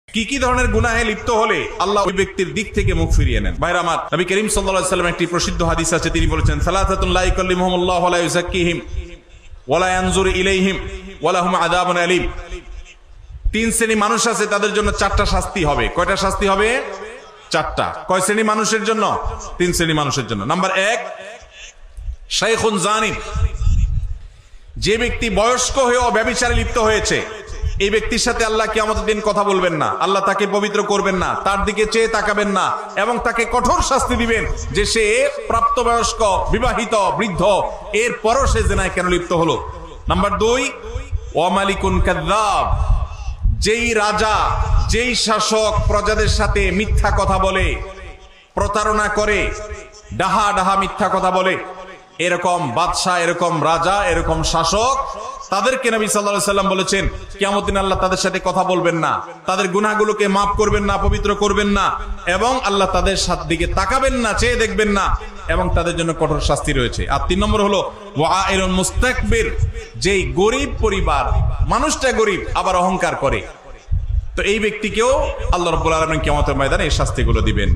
কি কি ধরনের গুনাহে লিপ্ত হলে আল্লাহ ওই ব্যক্তির দিক থেকে মুখ ফিরিয়ে নেন? ভাইরা আমার, নবী করিম সাল্লাল্লাহু আলাইহি ওয়াসাল্লাম একটি প্রসিদ্ধ হাদিস আছে, তিনি বলেছেন, সালাসাতুন লা ইয়াকাল্লিমুহুমুল্লাহু ওয়া লা ইউযাক্কিহিম ওয়া লা ইয়ানজুরু ইলাইহিম ওয়া লাহুম আযাবুন আলীম। তিন শ্রেণী মানুষ আছে, তাদের জন্য চারটা শাস্তি হবে। কয়টা শাস্তি হবে? চারটা। কয় শ্রেণী মানুষের জন্য? তিন শ্রেণী মানুষের জন্য। নাম্বার 1, শাইখুন জানিন, যে ব্যক্তি বয়স্ক হয়েও ব্যভিচারে লিপ্ত হয়েছে, এই ব্যক্তির সাথে আল্লাহ কিয়ামতের দিন কথা বলবেন না, আল্লাহ তাকে পবিত্র করবেন না, তার দিকে চেয়ে তাকাবেন না, এবং তাকে কঠোর শাস্তি দিবেন যে সে প্রাপ্তবয়স্ক, বিবাহিত, বৃদ্ধ, এরপরও সে জিনায় কেন লিপ্ত হলো। নাম্বার 2, ওয়া মালিকুন কাযযাব, যেই রাজা, যেই শাসক প্রজাদের সাথে মিথ্যা কথা বলে, প্রতারণা করে, ডাহা ডাহা মিথ্যা কথা বলে, এরকম বাদশা, এরকম রাজা, এরকম শাসক, তাদেরকে নবী সাল্লাল্লাহু আলাইহি ওয়াসাল্লাম বলেছেন কিয়ামতের দিন আল্লাহ তাদের সাথে কথা বলবেন না, তাদের গুনাহগুলোকে মাফ করবেন না, পবিত্র করবেন না, এবং আল্লাহ তাদের দিকে তাকাবেন না, চেয়ে দেখবেন না, এবং তাদের জন্য কঠোর শাস্তি রয়েছে। আর 3 নম্বর হলো ওয়াইলুন মুস্তাকবির, যেই গরিব পরিবার, মানুষটা গরিব আবার অহংকার করে, তো এই ব্যক্তিকেও আল্লাহ রাব্বুল আলামিন কিয়ামতের ময়দানে এই শাস্তিগুলো দিবেন।